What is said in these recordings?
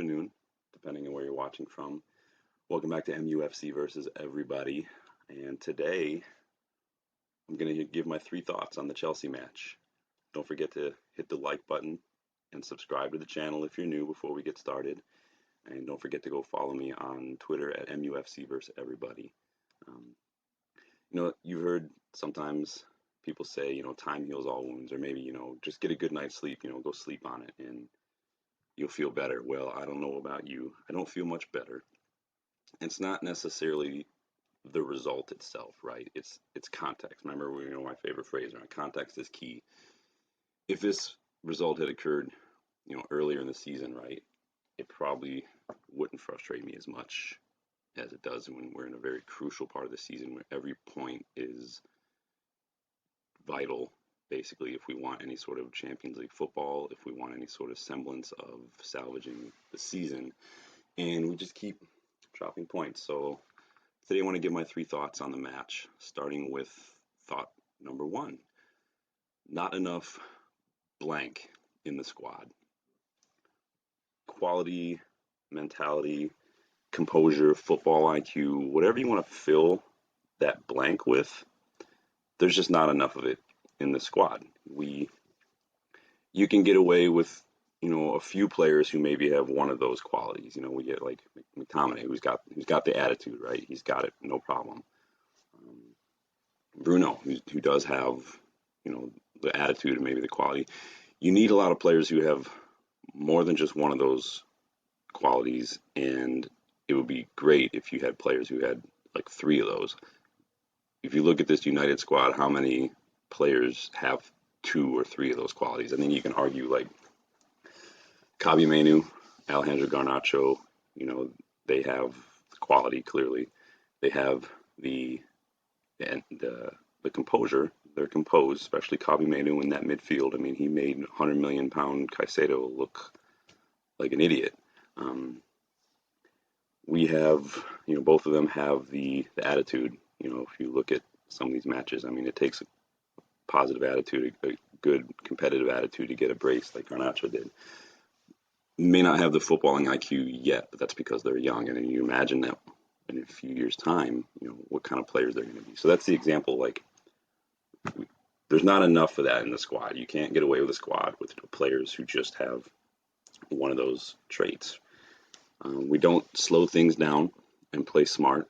afternoon, depending on where you're watching from. Welcome back to MUFC versus everybody. And today I'm going to give my three thoughts on the Chelsea match. Don't forget to hit the like button and subscribe to the channel if you're new before we get started. And don't forget to go follow me on Twitter at MUFC versus everybody. You've heard sometimes people say, time heals all wounds, or maybe, just get a good night's sleep, go sleep on it and you'll feel better. Well, I don't know about you. I don't feel much better. It's not necessarily the result itself, right? It's context. Remember, my favorite phrase, right? Context is key. If this result had occurred, earlier in the season, right, it probably wouldn't frustrate me as much as it does when we're in a very crucial part of the season where every point is vital, basically, if we want any sort of Champions League football, if we want any sort of semblance of salvaging the season, and we just keep dropping points. So today I want to give my three thoughts on the match, starting with thought number one. Not enough blank in the squad. Quality, mentality, composure, football IQ, whatever you want to fill that blank with, there's just not enough of it in the squad. You can get away with, a few players who maybe have one of those qualities. We get like McTominay, who's got the attitude, right? He's got it, no problem. Bruno, who does have, the attitude and maybe the quality. You need a lot of players who have more than just one of those qualities, and it would be great if you had players who had like three of those. If you look at this United squad, how many players have two or three of those qualities? I think you can argue like Kabi Manu, Alejandro Garnacho, they have quality clearly. They have the composure. They're composed, especially Kabi Manu in that midfield. I mean, he made 100 million pound Caicedo look like an idiot. We have, both of them have the attitude. If you look at some of these matches, I mean, it takes a positive attitude, a good competitive attitude to get a brace like Garnacho did. May not have the footballing IQ yet, but that's because they're young. And then you imagine that in a few years' time, what kind of players they're going to be. So that's the example. Like, there's not enough of that in the squad. You can't get away with a squad with players who just have one of those traits. We don't slow things down and play smart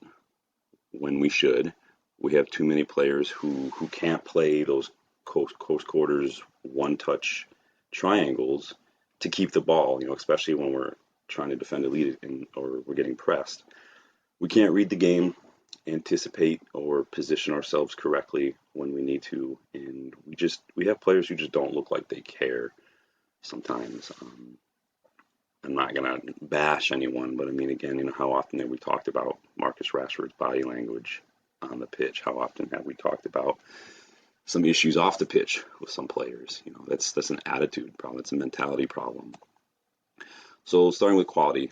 when we should. We have too many players who can't play those close quarters, one-touch triangles to keep the ball, especially when we're trying to defend a lead or we're getting pressed. We can't read the game, anticipate, or position ourselves correctly when we need to, and we have players who just don't look like they care sometimes. I'm not going to bash anyone, but I mean, again, how often have we talked about Marcus Rashford's body language on the pitch? How often have we talked about some issues off the pitch with some players? That's an attitude problem. It's a mentality problem. So starting with quality.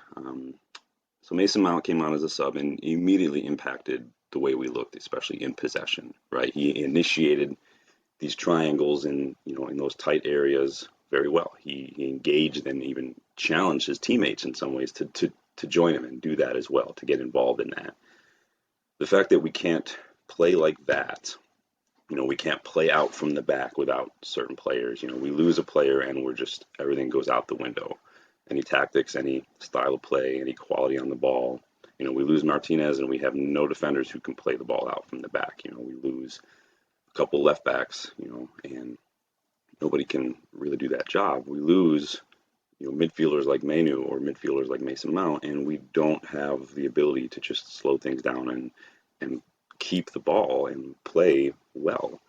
So Mason Mount came on as a sub and immediately impacted the way we looked, especially in possession, right? He initiated these triangles in those tight areas very well. He engaged and even challenged his teammates in some ways to join him and do that as well, to get involved in that. The fact that we can't play like that, we can't play out from the back without certain players. We lose a player and everything goes out the window. Any tactics, any style of play, any quality on the ball. We lose Martinez and we have no defenders who can play the ball out from the back. We lose a couple left backs, and nobody can really do that job. We lose, midfielders like Manu or midfielders like Mason Mount, and we don't have the ability to just slow things down and keep the ball and play well.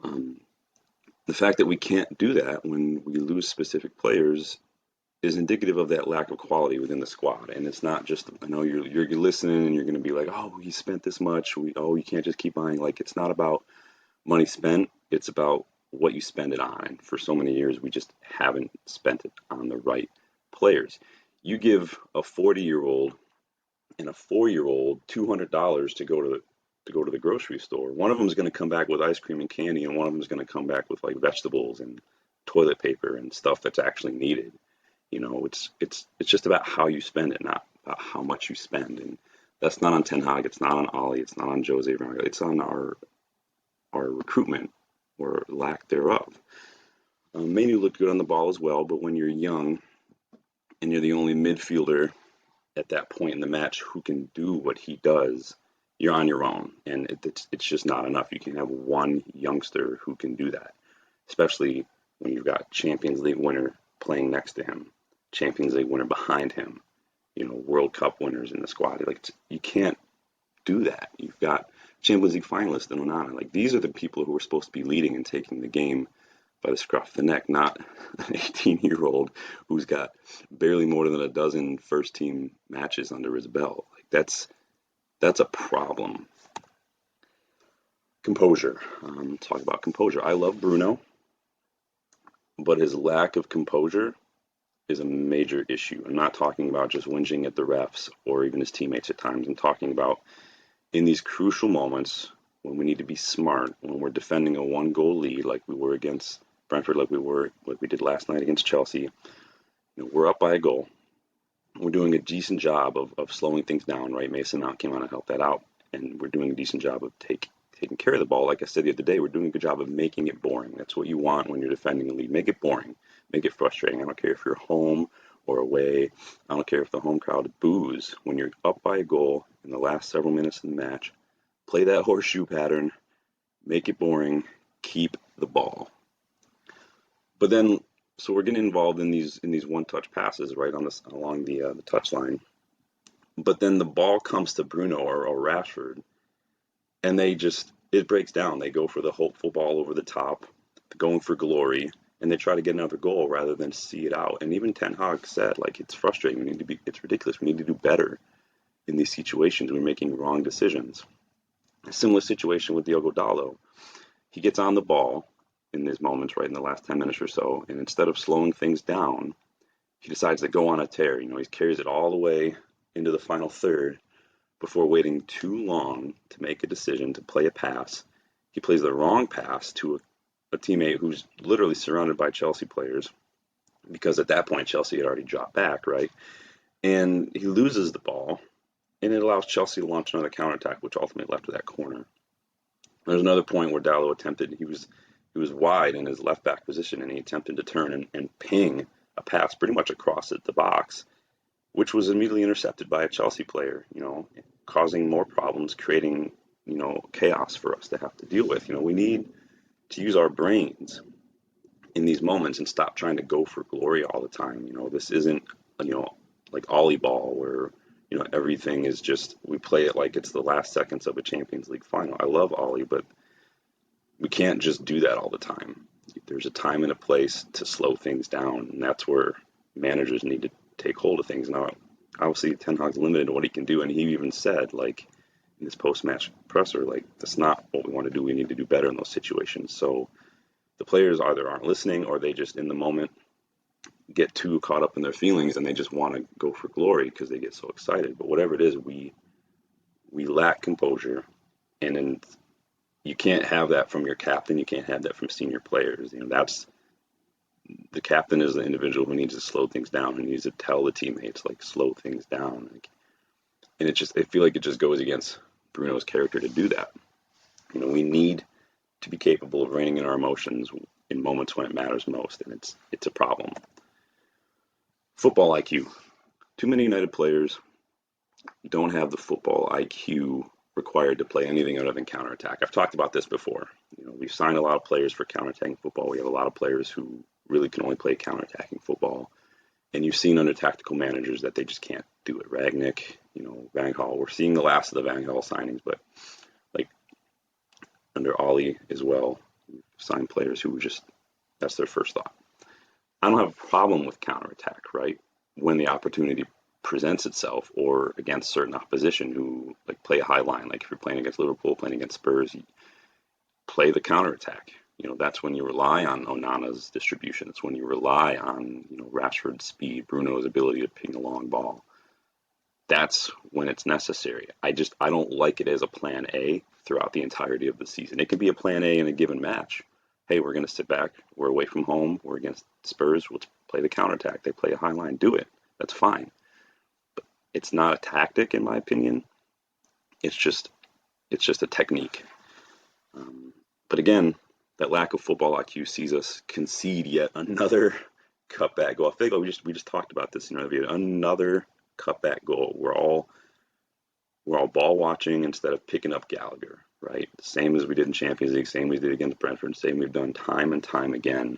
The fact that we can't do that when we lose specific players is indicative of that lack of quality within the squad. And it's not just, I know you're listening and you're going to be like, oh, he spent this much. You can't just keep buying. Like, it's not about money spent. It's about what you spend it on. And for so many years, we just haven't spent it on the right players. You give a 40-year-old and a 4-year-old $200 to go to the grocery store. One of them is going to come back with ice cream and candy, and one of them is going to come back with like vegetables and toilet paper and stuff that's actually needed. It's just about how you spend it, not about how much you spend. And that's not on Ten Hag, it's not on Ollie, it's not on Jose Mourinho, it's on our recruitment or lack thereof. Manu looked good on the ball as well, but when you're young and you're the only midfielder at that point in the match who can do what he does, you're on your own, and it's just not enough. You can have one youngster who can do that, especially when you've got Champions League winner playing next to him, Champions League winner behind him, World Cup winners in the squad. Like you can't do that. You've got Champions League finalists in Onana. Like these are the people who are supposed to be leading and taking the game by the scruff of the neck, not an 18-year-old who's got barely more than a dozen first team matches under his belt. Like that's a problem. Composure. Talk about composure. I love Bruno, but his lack of composure is a major issue. I'm not talking about just whinging at the refs or even his teammates at times. I'm talking about in these crucial moments when we need to be smart, when we're defending a one-goal lead like we were against Brentford, like we did last night against Chelsea. We're up by a goal. We're doing a decent job of slowing things down, right? Mason Mount came on and helped that out, and we're doing a decent job of taking care of the ball. Like I said the other day, we're doing a good job of making it boring. That's what you want when you're defending a lead. Make it boring. Make it frustrating. I don't care if you're home or away. I don't care if the home crowd boos. When you're up by a goal in the last several minutes of the match, play that horseshoe pattern. Make it boring. Keep the ball. But then, so we're getting involved in these one-touch passes right on this along the touch line. But then the ball comes to Bruno or Rashford, and it breaks down. They go for the hopeful ball over the top, going for glory, and they try to get another goal rather than see it out. And even Ten Hag said, like, it's frustrating. It's ridiculous. We need to do better in these situations. We're making wrong decisions. A similar situation with Diogo Dalot. He gets on the ball in these moments, right in the last 10 minutes or so, and instead of slowing things down, he decides to go on a tear. He carries it all the way into the final third before waiting too long to make a decision to play a pass. He plays the wrong pass to a teammate who's literally surrounded by Chelsea players, because at that point Chelsea had already dropped back, right? And he loses the ball, and it allows Chelsea to launch another counterattack, which ultimately left to that corner. There's another point where Dalot attempted, he was wide in his left back position, and he attempted to turn and ping a pass pretty much across the box, which was immediately intercepted by a Chelsea player, causing more problems, creating, chaos for us to have to deal with. We need to use our brains in these moments and stop trying to go for glory all the time. This isn't, like Ollie ball where, everything is just, we play it like it's the last seconds of a Champions League final. I love Ollie, but we can't just do that all the time. There's a time and a place to slow things down, and that's where managers need to take hold of things. Now, obviously, Ten Hag's limited in what he can do, and he even said, like, in his post-match presser, like, that's not what we want to do. We need to do better in those situations. So the players either aren't listening, or they just, in the moment, get too caught up in their feelings, and they just want to go for glory because they get so excited. But whatever it is, we lack composure, and then you can't have that from your captain. You can't have that from senior players. That's the captain is the individual who needs to slow things down, who needs to tell the teammates, like, slow things down. And I feel like it just goes against Bruno's character to do that. We need to be capable of reining in our emotions in moments when it matters most, and it's a problem. Football IQ. Too many United players don't have the football IQ required to play anything other than counterattack. I've talked about this before. We've signed a lot of players for counterattacking football. We have a lot of players who really can only play counterattacking football. And you've seen under tactical managers that they just can't do it. Ragnick, Van Gaal. We're seeing the last of the Van Gaal signings, but like under Ollie as well, we've signed players who that's their first thought. I don't have a problem with counterattack, right? When the opportunity presents itself, or against certain opposition who like play a high line. Like if you're playing against Liverpool, playing against Spurs, you play the counterattack. That's when you rely on Onana's distribution. It's when you rely on, Rashford's speed, Bruno's ability to ping a long ball. That's when it's necessary. I don't like it as a plan A throughout the entirety of the season. It can be a plan A in a given match. Hey, we're going to sit back. We're away from home. We're against Spurs. play the counterattack, they play a high line, do it. That's fine. It's not a tactic, in my opinion. It's just a technique. But again, that lack of football IQ sees us concede yet another cutback goal. I think we just talked about this in another video. Another cutback goal. We're all ball watching instead of picking up Gallagher, right? Same as we did in Champions League, same we did against Brentford, same we've done time and time again.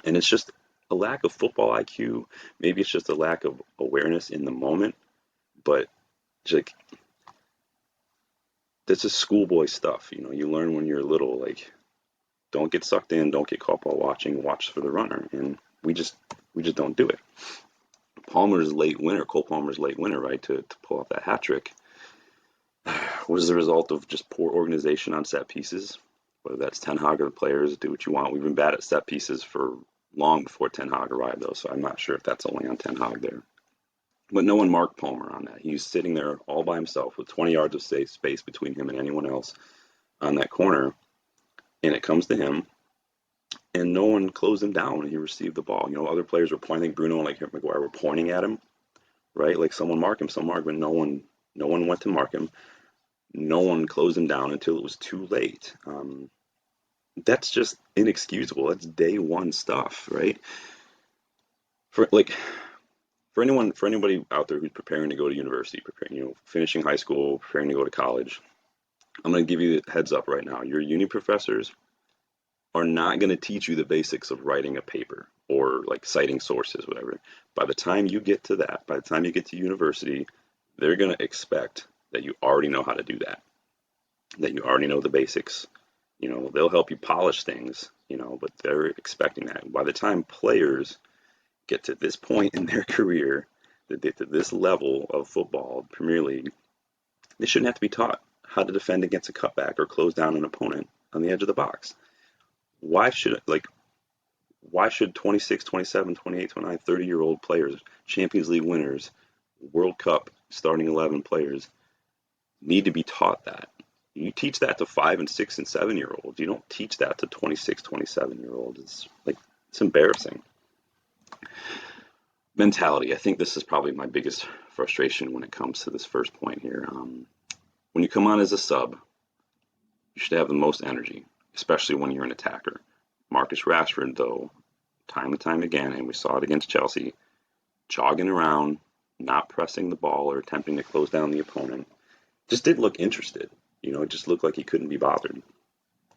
And it's just a lack of football IQ. Maybe it's just a lack of awareness in the moment, but like this is schoolboy stuff. You learn when you're little, like don't get sucked in, don't get caught while watching, watch for the runner, and we just don't do it. Cole Palmer's late winner, right, to pull off that hat trick was the result of just poor organization on set pieces. Whether that's Ten Hag or the players, do what you want. We've been bad at set pieces for long before Ten Hag arrived, though, so I'm not sure if that's only on Ten Hag there. But no one marked Palmer on that. He's sitting there all by himself with 20 yards of safe space between him and anyone else on that corner, and it comes to him, and no one closed him down when he received the ball. Other players were pointing, Bruno and like Maguire were pointing at him, right? Like someone mark him, but no one went to mark him. No one closed him down until it was too late. That's just inexcusable. That's day one stuff, right? For anybody out there who's preparing to go to university, finishing high school, preparing to go to college, I'm going to give you the heads up right now. Your uni professors are not going to teach you the basics of writing a paper or like citing sources, whatever. By the time you get to university, they're going to expect that you already know how to do that you already know the basics. They'll help you polish things, but they're expecting that. By the time players get to this point in their career, that get to this level of football, Premier League, they shouldn't have to be taught how to defend against a cutback or close down an opponent on the edge of the box. Why should 26, 27, 28, 29, 30-year-old players, Champions League winners, World Cup starting 11 players need to be taught that? You teach that to 5 and 6 and 7-year-olds. You don't teach that to 26, 27-year-olds. It's embarrassing. Mentality. I think this is probably my biggest frustration when it comes to this first point here. When you come on as a sub, you should have the most energy, especially when you're an attacker. Marcus Rashford, though, time and time again, and we saw it against Chelsea, jogging around, not pressing the ball or attempting to close down the opponent, just didn't look interested. It just looked like he couldn't be bothered.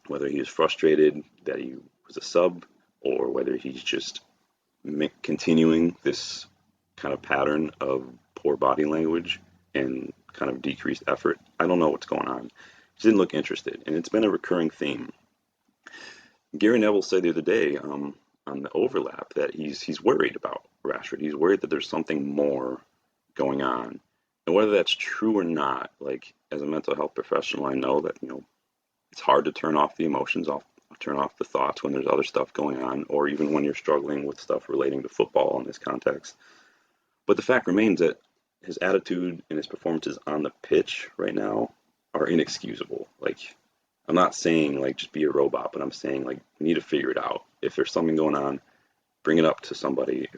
Whether he was frustrated that he was a sub or whether he's just continuing this kind of pattern of poor body language and kind of decreased effort. I don't know what's going on. He didn't look interested, and it's been a recurring theme. Gary Neville said the other day on the overlap that he's worried about Rashford. He's worried that there's something more going on. And whether that's true or not, like as a mental health professional, I know that, it's hard to turn off the emotions, turn off the thoughts when there's other stuff going on, or even when you're struggling with stuff relating to football in this context. But the fact remains that his attitude and his performances on the pitch right now are inexcusable. I'm not saying just be a robot, but I'm saying we need to figure it out. If there's something going on, bring it up to somebody,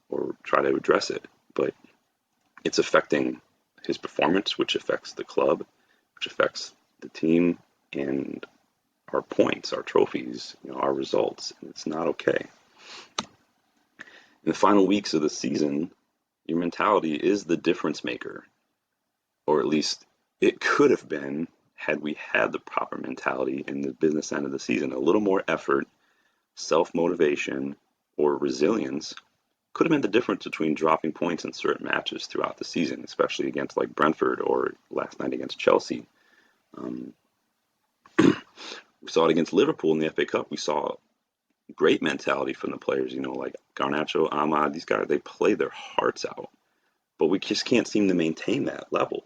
or try to address it. But it's affecting his performance, which affects the club, which affects the team, and our points, our trophies, our results. And it's not okay. In the final weeks of the season, your mentality is the difference maker, or at least it could have been had we had the proper mentality in the business end of the season. A little more effort, self-motivation, or resilience could have been the difference between dropping points in certain matches throughout the season, especially against Brentford or last night against Chelsea. We saw it against Liverpool in the FA Cup. We saw great mentality from the players, Garnacho, Ahmad, these guys, they play their hearts out. But we just can't seem to maintain that level,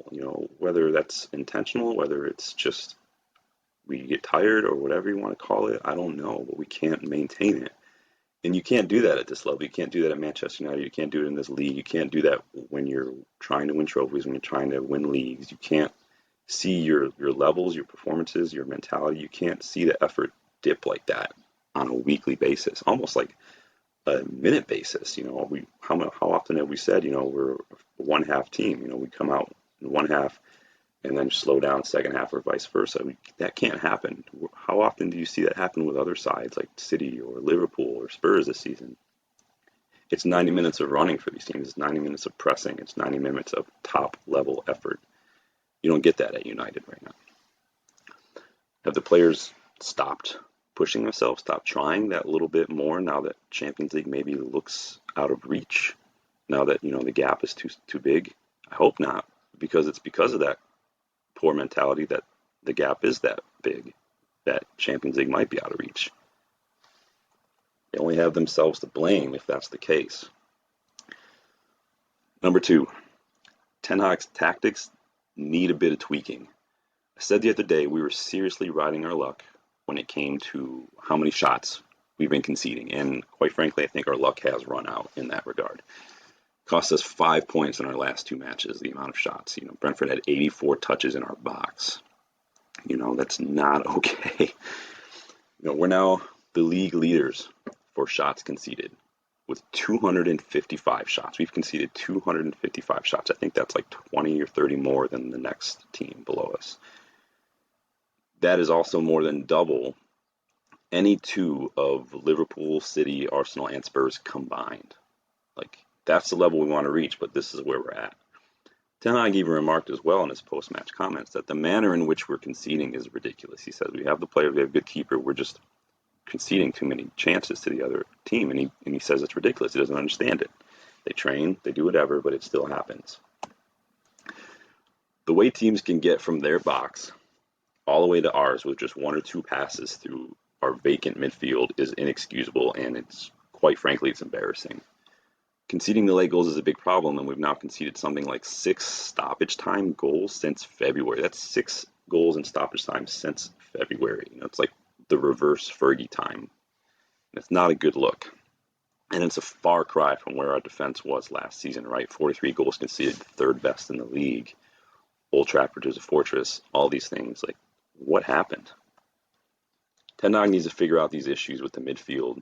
whether that's intentional, whether it's just we get tired or whatever you want to call it. I don't know, but we can't maintain it. And you can't do that at this level. You can't do that at Manchester United. You can't do it in this league. You can't do that when you're trying to win trophies, when you're trying to win leagues. You can't see your levels, your performances, your mentality. You can't see the effort dip like that on a weekly basis. Almost like a minute basis. How often have we said, we're a one half team, we come out in one half and then slow down second half or vice versa. That can't happen. How often do you see that happen with other sides like City or Liverpool or Spurs this season? It's 90 minutes of running for these teams. It's 90 minutes of pressing. It's 90 minutes of top level effort. You don't get that at United right now. Have the players stopped pushing themselves, stopped trying that little bit more now that Champions League maybe looks out of reach? Now that, the gap is too big? I hope not, because it's because of that poor mentality that the gap is that big, that Champions League might be out of reach. They only have themselves to blame if that's the case. Number 2, Ten Hag's tactics need a bit of tweaking. I said the other day we were seriously riding our luck when it came to how many shots we've been conceding. And quite frankly, I think our luck has run out in that regard. Cost us 5 points in our last 2 matches, the amount of shots. Brentford had 84 touches in our box. That's not okay. We're now the league leaders for shots conceded with 255 shots. We've conceded 255 shots. I think that's like 20 or 30 more than the next team below us. That is also more than double any two of Liverpool, City, Arsenal, and Spurs combined. That's the level we want to reach, but this is where we're at. Ten Hag even remarked as well in his post-match comments that the manner in which we're conceding is ridiculous. He says we have the players, we have a good keeper, we're just conceding too many chances to the other team, and he says it's ridiculous. He doesn't understand it. They train, they do whatever, but it still happens. The way teams can get from their box all the way to ours with just 1 or 2 passes through our vacant midfield is inexcusable, and quite frankly, it's embarrassing. Conceding the late goals is a big problem, and we've now conceded something like 6 stoppage time goals since February. That's 6 goals in stoppage time since February. It's like the reverse Fergie time. It's not a good look. And it's a far cry from where our defense was last season, right? 43 goals conceded, third best in the league. Old Trafford is a fortress. All these things. What happened? Ten Hag needs to figure out these issues with the midfield,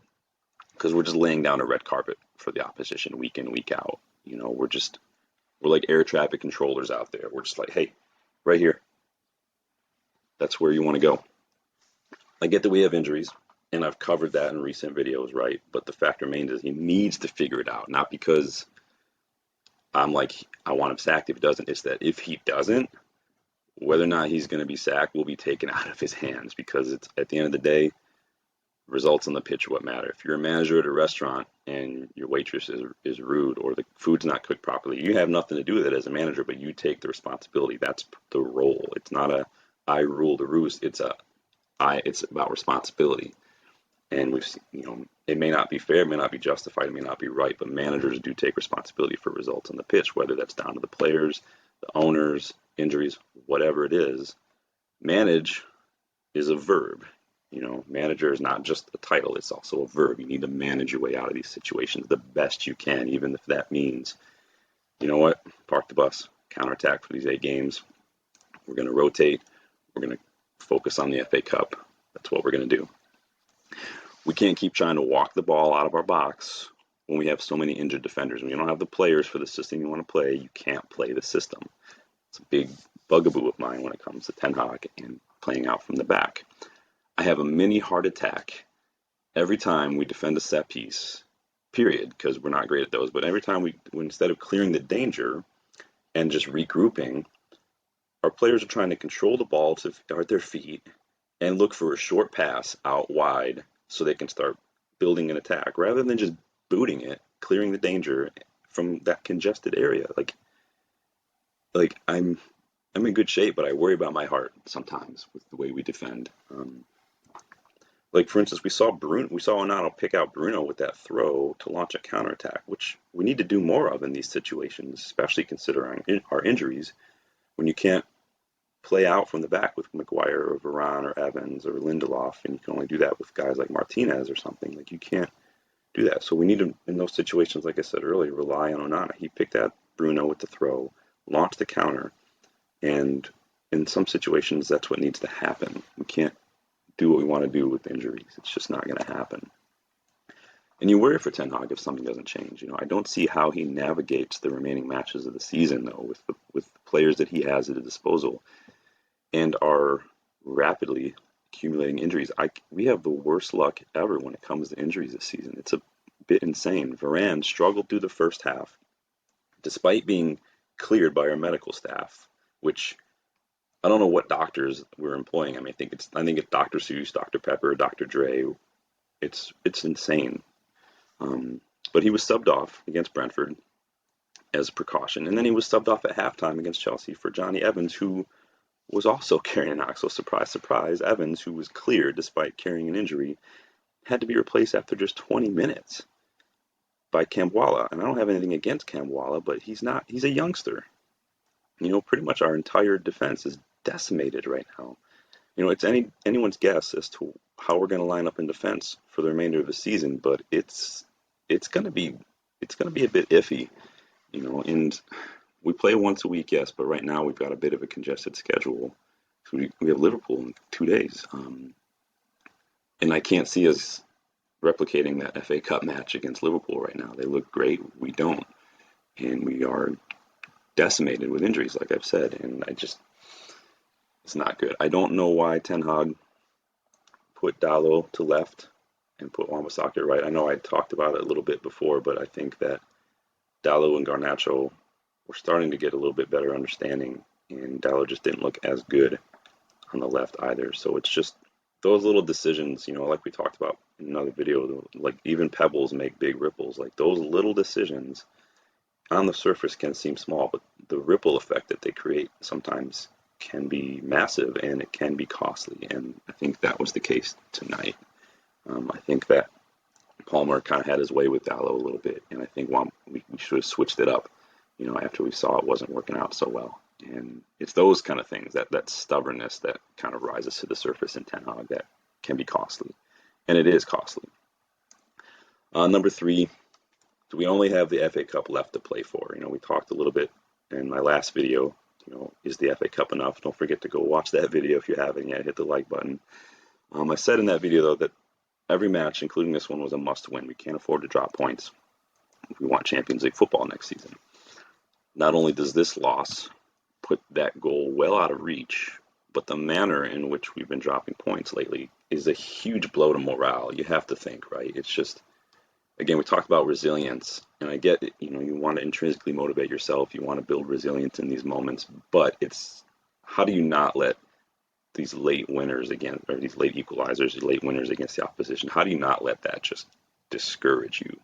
because we're just laying down a red carpet for the opposition week in, week out. We're like air traffic controllers out there. We're just like, hey, right here. That's where you want to go. I get that we have injuries, and I've covered that in recent videos, right? But the fact remains is he needs to figure it out. Not because I'm like, I want him sacked if he doesn't. It's that if he doesn't, whether or not he's going to be sacked will be taken out of his hands, because it's at the end of the day, results on the pitch are what matter. If you're a manager at a restaurant and your waitress is rude or the food's not cooked properly, you have nothing to do with it as a manager, but you take the responsibility. That's the role. It's not a I rule the roost. It's about responsibility. And it may not be fair, it may not be justified, it may not be right, but managers do take responsibility for results on the pitch, whether that's down to the players, the owners, injuries, whatever it is. Manage is a verb. Manager is not just a title, it's also a verb. You need to manage your way out of these situations the best you can, even if that means, park the bus, counterattack for these 8 games. We're going to rotate. We're going to focus on the FA Cup. That's what we're going to do. We can't keep trying to walk the ball out of our box when we have so many injured defenders. When you don't have the players for the system you want to play, you can't play the system. It's a big bugaboo of mine when it comes to Ten Hag and playing out from the back. I have a mini heart attack every time we defend a set piece, period, because we're not great at those. But every time we instead of clearing the danger and just regrouping, our players are trying to control the ball at their feet and look for a short pass out wide so they can start building an attack rather than just booting it, clearing the danger from that congested area. I'm in good shape, but I worry about my heart sometimes with the way we defend. For instance, we saw Onana pick out Bruno with that throw to launch a counterattack, which we need to do more of in these situations, especially considering our injuries. When you can't play out from the back with Maguire or Varane or Evans or Lindelof, and you can only do that with guys like Martinez or something, you can't do that. So we need to, in those situations, like I said earlier, rely on Onana. He picked out Bruno with the throw, launched the counter, and in some situations, that's what needs to happen. We can't do what we want to do with injuries. It's just not going to happen. And you worry for Ten Hag if something doesn't change. I don't see how he navigates the remaining matches of the season though, with the players that he has at his disposal and are rapidly accumulating injuries. We have the worst luck ever when it comes to injuries this season. It's a bit insane. Varane struggled through the first half, despite being cleared by our medical staff, which I don't know what doctors we're employing. I think it's Dr. Seuss, Dr. Pepper, Dr. Dre. It's insane. Um, but he was subbed off against Brentford as a precaution, and then he was subbed off at halftime against Chelsea for Johnny Evans, who was also carrying a knock. So surprise, surprise, Evans, who was cleared despite carrying an injury, had to be replaced after just 20 minutes by Kambwala. And I don't have anything against Kambwala, but he's a youngster. Pretty much our entire defense is decimated right now. It's anyone's guess as to how we're going to line up in defense for the remainder of the season, but it's going to be a bit iffy, and we play once a week, yes, but right now we've got a bit of a congested schedule. So we have Liverpool in 2 days, and I can't see us replicating that FA Cup match against Liverpool right now. They look great, we don't, and we are decimated with injuries, like I've said, and it's not good. I don't know why Ten Hag put Dalot to left and put Wan-Bissaka right. I know I talked about it a little bit before, but I think that Dalot and Garnacho were starting to get a little bit better understanding, and Dalot just didn't look as good on the left either. So it's just those little decisions, like we talked about in another video, like even pebbles make big ripples. Like those little decisions on the surface can seem small, but the ripple effect that they create sometimes can be massive and it can be costly. And I think that was the case tonight. I think that Palmer kind of had his way with Dalot a little bit, and I think we should have switched it up, after we saw it wasn't working out so well. And it's those kind of things, that stubbornness that kind of rises to the surface in Ten Hag that can be costly, and it is costly. Number 3, do we only have the FA Cup left to play for? We talked a little bit in my last video. Is the FA Cup enough? Don't forget to go watch that video if you haven't yet. Hit the like button. I said in that video, though, that every match, including this one, was a must-win. We can't afford to drop points if we want Champions League football next season. Not only does this loss put that goal well out of reach, but the manner in which we've been dropping points lately is a huge blow to morale. You have to think, right? It's just, again, we talked about resilience, and I get it. You want to intrinsically motivate yourself. You want to build resilience in these moments, but it's how do you not let these late winners again, or these late equalizers, these late winners against the opposition, how do you not let that just discourage you?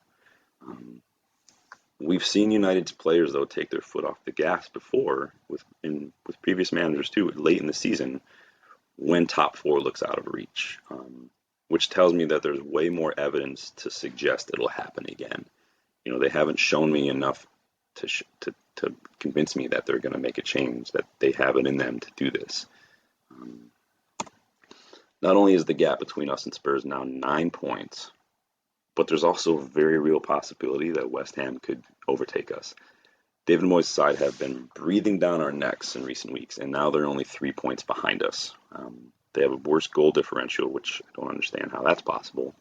We've seen United's players, though, take their foot off the gas before with previous managers, too, late in the season when top 4 looks out of reach, which tells me that there's way more evidence to suggest it'll happen again. They haven't shown me enough to convince me that they're going to make a change, that they have it in them to do this. Not only is the gap between us and Spurs now 9 points, but there's also a very real possibility that West Ham could overtake us. David Moyes' side have been breathing down our necks in recent weeks, and now they're only 3 points behind us. They have a worse goal differential, which I don't understand how that's possible.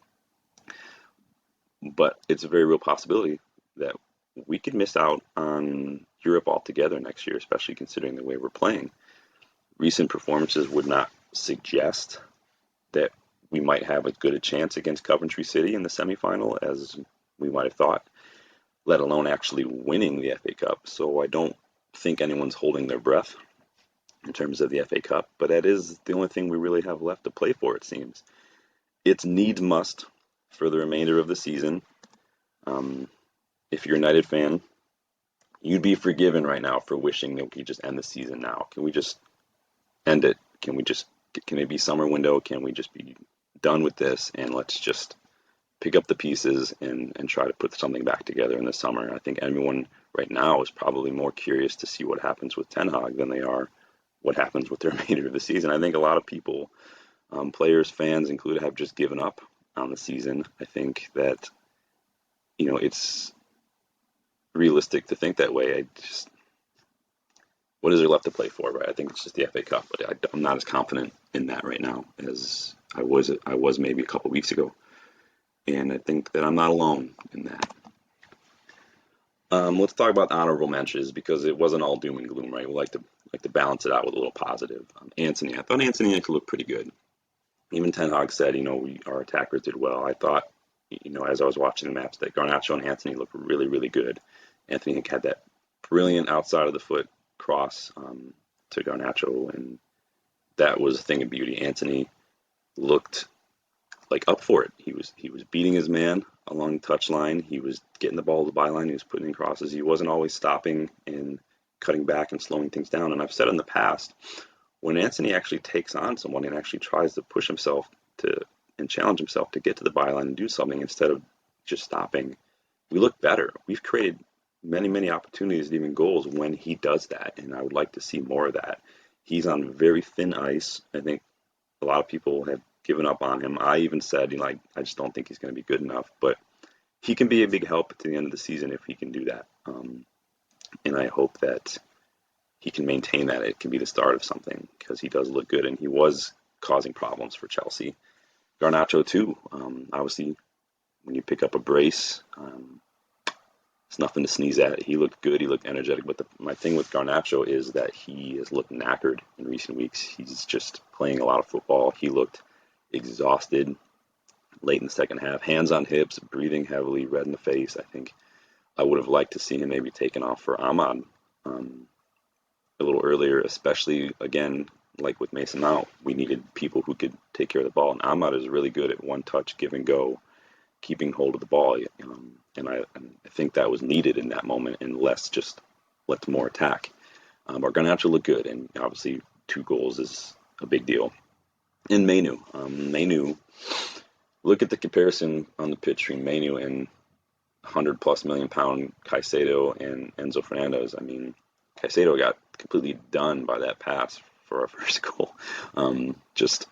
But it's a very real possibility that we could miss out on Europe altogether next year, especially considering the way we're playing. Recent performances would not suggest that we might have as good a chance against Coventry City in the semifinal as we might have thought, let alone actually winning the FA Cup. So I don't think anyone's holding their breath in terms of the FA Cup, but that is the only thing we really have left to play for, it seems. It's needs must for the remainder of the season. If you're a United fan, you'd be forgiven right now for wishing that we could just end the season now. Can we just end it? Can it be summer window? Can we just be done with this and let's just pick up the pieces and try to put something back together in the summer? I think everyone right now is probably more curious to see what happens with Ten Hag than they are what happens with the remainder of the season. I think a lot of people, players, fans included, have just given up on the season. I think that, it's realistic to think that way. What is there left to play for, right? I think it's just the FA Cup, but I'm not as confident in that right now as I was maybe a couple weeks ago. and I think that I'm not alone in that. Let's talk about honorable mentions because it wasn't all doom and gloom, right? We like to balance it out with a little positive. Anthony, I thought Anthony could look pretty good. Even Ten Hag said, our attackers did well. I thought, as I was watching the maps, that Garnacho and Anthony looked really, really good. Anthony had that brilliant outside of the foot cross to Garnacho, and that was a thing of beauty. Anthony looked like up for it. He was beating his man along the touch line. He was getting the ball to the byline. He was putting in crosses. He wasn't always stopping and cutting back and slowing things down. And I've said in the past, when Anthony actually takes on someone and actually tries to push himself to and challenge himself to get to the byline and do something instead of just stopping, we look better. We've created many, many opportunities, even goals, when he does that, and I would like to see more of that. He's on very thin ice. I think a lot of people have given up on him. I even said, I just don't think he's going to be good enough, but he can be a big help at the end of the season if he can do that. And I hope that he can maintain that. It can be the start of something because he does look good and he was causing problems for Chelsea. Garnacho too. Obviously, when you pick up a brace, it's nothing to sneeze at. He looked good. He looked energetic. But my thing with Garnacho is that he has looked knackered in recent weeks. He's just playing a lot of football. He looked exhausted late in the second half. Hands on hips, breathing heavily, red in the face. I think I would have liked to see him maybe taken off for Ahmad a little earlier, especially, again, like with Mason Mount. We needed people who could take care of the ball. And Ahmad is really good at one touch, give and go, keeping hold of the ball. And I think that was needed in that moment, and less just let more attack. But Garnacho looked good, and obviously 2 goals is a big deal. And Mainu, look at the comparison on the pitch between Mainu and 100+ million pound Caicedo and Enzo Fernandez. I mean, Caicedo got completely done by that pass for our first goal. Just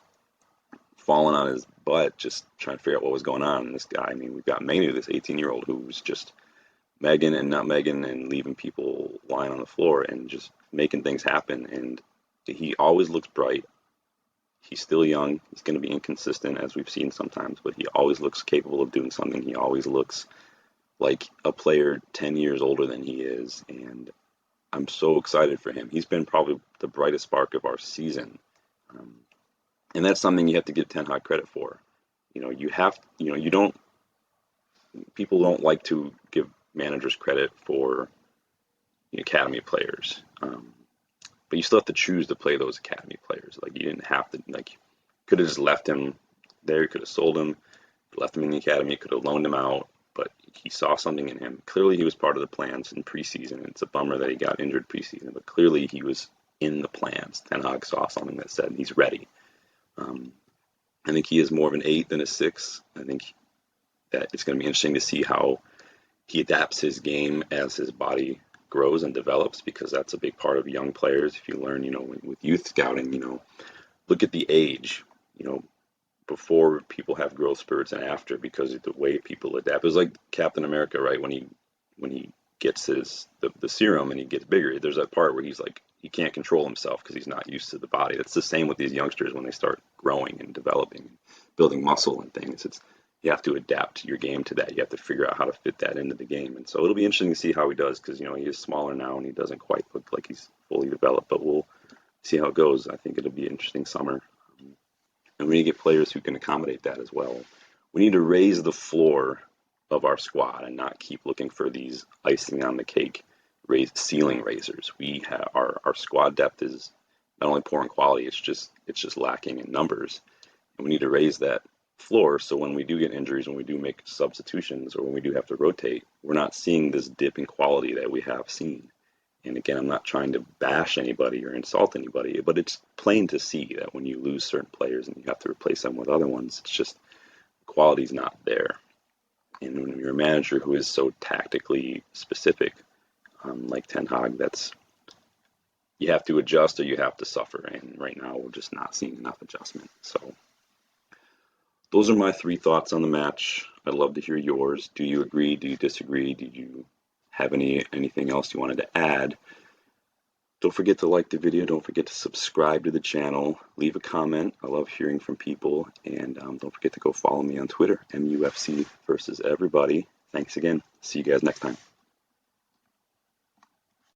falling on his butt, just trying to figure out what was going on. And this guy, I mean, we've got Mainu, this 18-year-old who's just Megan and not Megan and leaving people lying on the floor and just making things happen. And he always looks bright. He's still young. He's going to be inconsistent, as we've seen sometimes, but he always looks capable of doing something. He always looks like a player 10 years older than he is. And I'm so excited for him. He's been probably the brightest spark of our season. And that's something you have to give Ten Hag credit for. People don't like to give managers credit for the academy players. But you still have to choose to play those academy players. Like, you didn't have to, could have just left him there. You could have sold him, left him in the academy, could have loaned him out. But he saw something in him. Clearly, he was part of the plans in preseason. It's a bummer that he got injured preseason, but clearly he was in the plans. Ten Hag saw something that said he's ready. I think he is more of an 8 than a 6. I think that it's going to be interesting to see how he adapts his game as his body grows and develops, because that's a big part of young players. If you learn, with youth scouting, look at the age, before people have growth spurts and after, because of the way people adapt. It was like Captain America, right? When he gets the serum and he gets bigger, there's that part where he's like, he can't control himself because he's not used to the body. That's the same with these youngsters when they start growing and developing, building muscle and things. You have to adapt your game to that. You have to figure out how to fit that into the game. And so it'll be interesting to see how he does, because, he is smaller now and he doesn't quite look like he's fully developed, but we'll see how it goes. I think it'll be an interesting summer. And we need to get players who can accommodate that as well. We need to raise the floor of our squad and not keep looking for these icing on the cake ceiling raisers. Our squad depth is not only poor in quality, it's just lacking in numbers. And we need to raise that floor, so when we do get injuries, when we do make substitutions, or when we do have to rotate, we're not seeing this dip in quality that we have seen. And again, I'm not trying to bash anybody or insult anybody, but it's plain to see that when you lose certain players and you have to replace them with other ones, it's just quality's not there. And when you're a manager who is so tactically specific, like Ten Hag, you have to adjust or you have to suffer. And right now, we're just not seeing enough adjustment. So those are my 3 thoughts on the match. I'd love to hear yours. Do you agree? Do you disagree? Did you have anything else you wanted to add Don't forget to like the video. Don't forget to subscribe to the channel. Leave a comment. I love hearing from people. And don't forget to go follow me on Twitter, MUFC versus everybody. Thanks again. See you guys next time.